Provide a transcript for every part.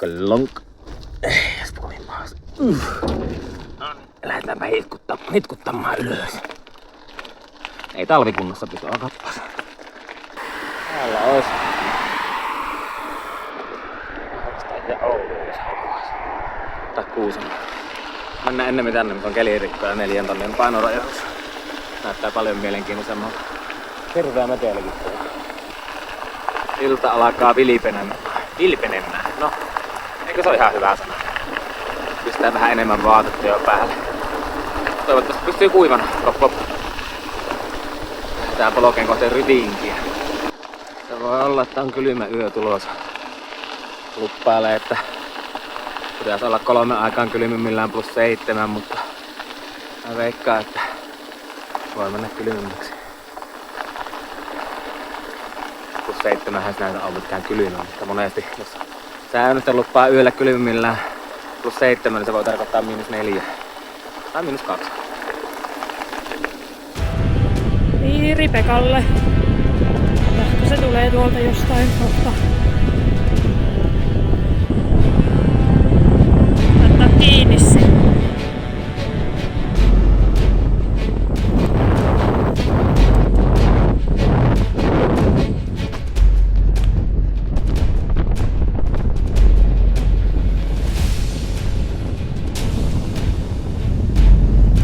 Klonk. Sitten kovin maas. No niin, lähdetäänpä hitkuttamaan ylös. Ei talvikunnossa pitoa kappas. Täällä ois. Onks tää Oulu, jos haluais? Tai Kuusamo. Mennään ennemmin tänne, missä on kelirikko ja 4 tonnin painorajoitus. Näyttää paljon mielenkiintoisemmalta. Hirveä metelikin tuolla. Ilta alkaa vilpenemään. No, eikö se ole ihan hyvä sana? Pistää vähän enemmän vaatetta jo päälle. Toivottavasti pystyy kuivana. Kop. Lähdetään polkeen kohteen Rytinkiä. Se voi olla, että on kylmä yö tulossa. Luppailee, että pitäisi olla 3 aikaan kylmimmillään +7, mutta mä veikkaan, että voi mennä kylmemmäksi. +7 näitä on mitkään kylmä, mutta monesti jos säännöstä luppaa yöllä kylmimmillään +7, niin se voi tarkoittaa -4 tai -2. Viiri Pekalle. Ehkä se tulee tuolta jostain kohta. Laittaa kiinni se.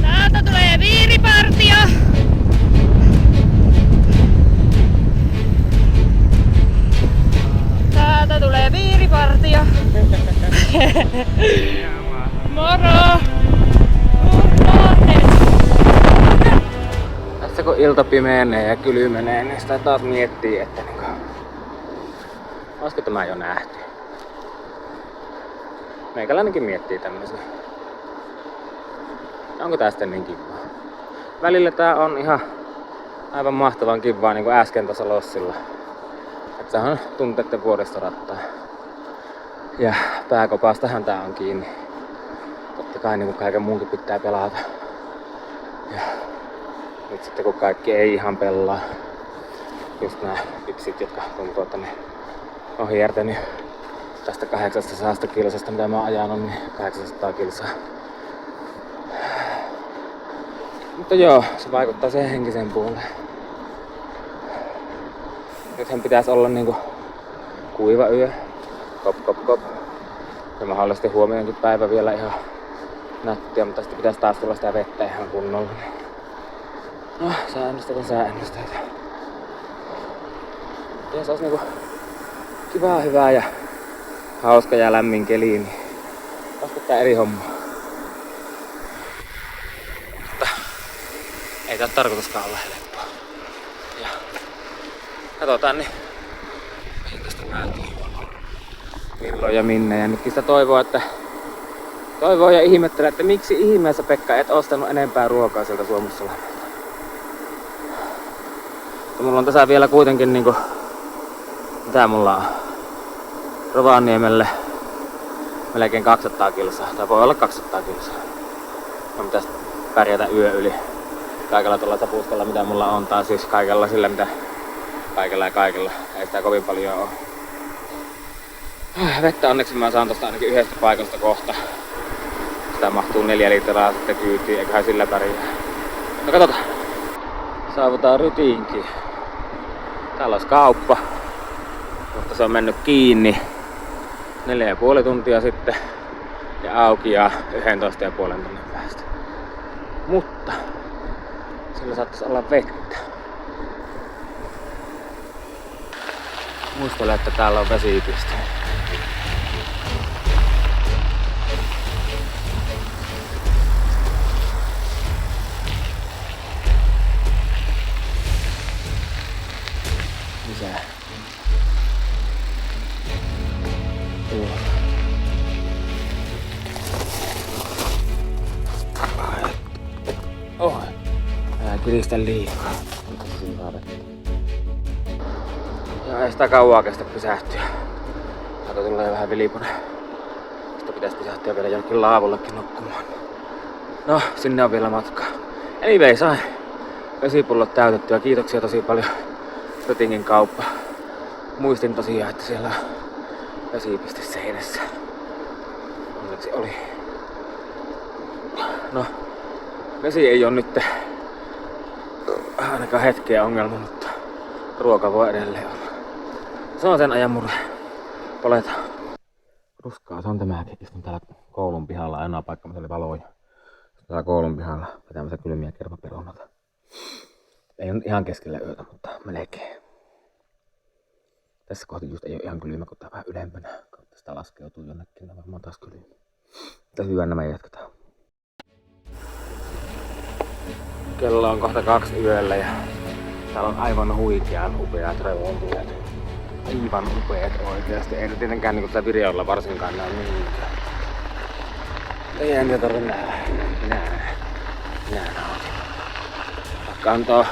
Täältä tulee viiripartio. Täältä tulee viiripartio. Moro! Tässä kun ilta pimeenee ja kylmenee, niin sitä taas miettii, että olisiko tämä jo nähty. Meikäläinenkin miettii tämmöisiä. Onko tää sitten niin kivaa? Välillä tää on ihan aivan mahtavan kivaa, niin kuin äsken tuossa lossilla. Että se on tunteiden vuoristorattaa. Ja pääkopastahan tää on kiinni. Totta kai niin kuin kaiken muunkin pitää pelata. Ja nyt sitten kun kaikki ei ihan pelaa. Just nää pipsit, jotka tuntuu, että ne on hiertänyt tästä 800 kilsasta, mitä mä oon ajanut, niin 800 kilsaa. Mutta joo, se vaikuttaa siihen henkiseen puoleen. Nythän pitäisi olla niinku kuiva yö. Kop. Ja mahdollisesti huomioonkin päivä vielä ihan nättiä, mutta sitten pitäisi taas tulla sitä vettä ihan kunnolla. No, säännöstöitä. Jos olisi niinku kivaa, hyvää ja hauska ja lämmin keli, niin olisiko tää eri homma. Mutta ei tää tarkoituskaan olla helppoa. Ja katsotaan niin, mihin tästä päätyy. Milloin ja minne. Ja nytkin sitä toivoo ja ihmettelee, että miksi ihmeessä Pekka et ostanut enempää ruokaa sieltä Suomussalmelta. Mulla on tässä vielä kuitenkin niinku, mitä mulla on, Rovaniemelle melkein 200 kilsaa, tai voi olla 200 kilsaa. Mä pitäis pärjätä yö yli kaikella tuolla tapuskalla, mitä mulla on, tai siis kaikella sillä, mitä kaikella, ei sitä kovin paljon oo. Vettä onneksi mä saan tosta ainakin yhdestä paikasta kohta. Sitä mahtuu 4 litraa sitten kyytiin, eiköhän sillä pärjää. No katsotaan. Saavutaan Rytinkiin. Täällä olisi kauppa, mutta se on mennyt kiinni 4,5 tuntia sitten ja auki ja 11,5 tunnin päästä. Mutta sillä saattaisi olla vettä. Muistelen, että täällä on vesipiste. Lisää. Älä kiristä liikaa. Ja ei sitä kauaa kestä pysähtyä. Täältä tulee vähän vilipunen. Sitä pitäisi pysähtyä vielä jonnekin laavullekin nukkumaan. No, sinne on vielä matkaa. Anyway, sain vesipullot täytettyä. Kiitoksia tosi paljon Rytingin kauppa. Muistin tosiaan, että siellä on vesipiste seinässä. viimeksi oli. No, vesi ei oo nyt ainakaan hetkeä ongelma, mutta ruoka voi edelleen olla. Se on sen ajan murre. Poletaan. Ruskaa se on tämäkin. Istun täällä koulun pihalla. Ainoa paikka, missä oli valoja. Täällä koulun pihalla vetämässä kylmiä kermaperunoita. Ei ole ihan keskellä yötä, mutta melkein. Tässä kohti just ei ole ihan kylmä, kun tää vähän ylempänä. Tästä laskeutuu jonnekin, on varmaan taas kylmä. Tässä hyvän nämä jatketaan. Kello on kohta 2 yöllä ja täällä on aivan huikean upeat revontulet. Aivan upeat oikeasti. Ei nyt tietenkään niinku tätä videolla varsinkaan näy mihinkään. Ei niitä tarvitse nähdä. Minä nautin. Vaikka on tuo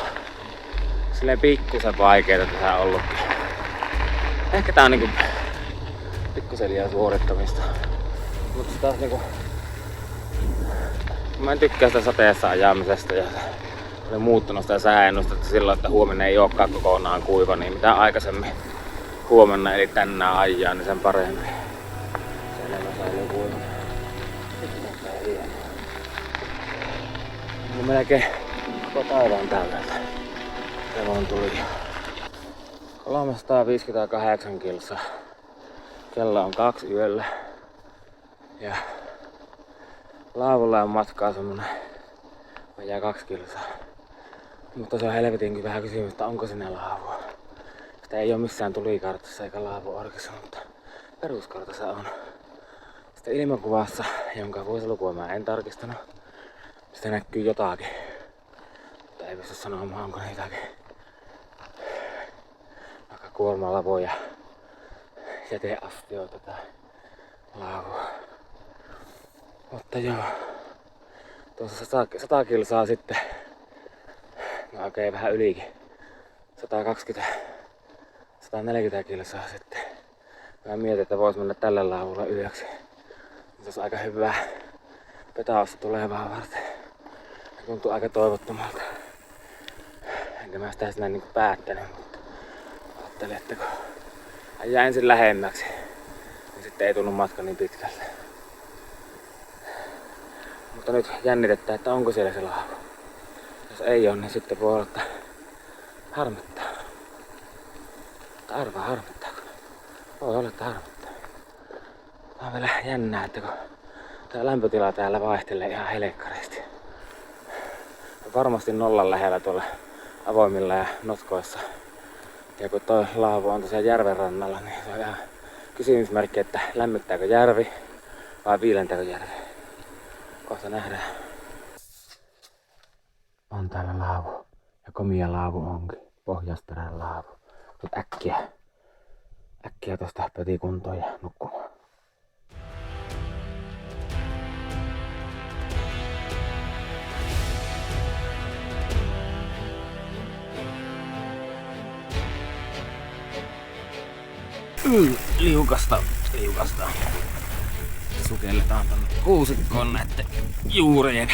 silleen pikkusen vaikeeta tässä ollutkin. Ehkä tää on niinku pikkusen liian suorittamista. Mutta taas niinku... Mä en tykkää sitä sateessa ajamisesta ja olen muuttanut sitä sääennustetta silloin, että huomenna ei olekaan kokonaan kuiva, niin mitä aikaisemmin huomenna eli tänään ajaa, niin sen parempi. Se enemmän säilyy kuivana. Sitten on tää hieno. Niin melkein koko taivaan täydeltä. Revon tuli 358 kilsaa. Kello on 2 yöllä. Ja laavulla on matkaa semmonen vajaa 2 kilsaa. Mutta se on helvetinkin vähän kysymys, että onko sinne laavua. Sitä ei oo missään tulikartassa eikä laavuorkissa, mutta peruskartassa on. Sitten ilmakuvassa, jonka vuosilukua mä en tarkistanut, sitä näkyy jotakin. Mutta ei pysty sanomaan, onko niitäkin. Vaikka kuormalavoja, jäteastioita tai laavua. Mutta joo, tuossa 100 kilsaa sitten, no okei, vähän ylikin, 140 kilsaa sitten. Mä mietin, että vois mennä tällä laavulla yöksi. Se olisi aika hyvää petausta tulevaa varten. Tuntuu aika toivottomalta. Enkä mä sitä näin niinku päättänyt, mutta ajattelin, että kun ajaa ensin lähemmäksi, niin sitten ei tunnu matka niin pitkältä. Mutta nyt jännitetään, että onko siellä se laavu. Jos ei ole, niin sitten voi olla, että harmittaa. Arvaa harmittaako? Voi olla, että harmittaa. Tää on vielä jännää, että kun tää lämpötila täällä vaihtelee ihan helekkareesti. Varmasti nollan lähellä tuolla avoimilla ja notkoissa. Ja kun toi laavu on tosiaan järven rannalla, niin se on ihan kysymysmerkki, että lämmittääkö järvi vai viilentääkö järvi. Kohta nähdään. On täällä laavu. Ja komia laavu onkin. Pohjasperän laavu. Nyt äkkiä tosta pöti kuntoon ja nukkumaan. Liukasta. Sukelletaan tonne kuusikkoon näitten juurien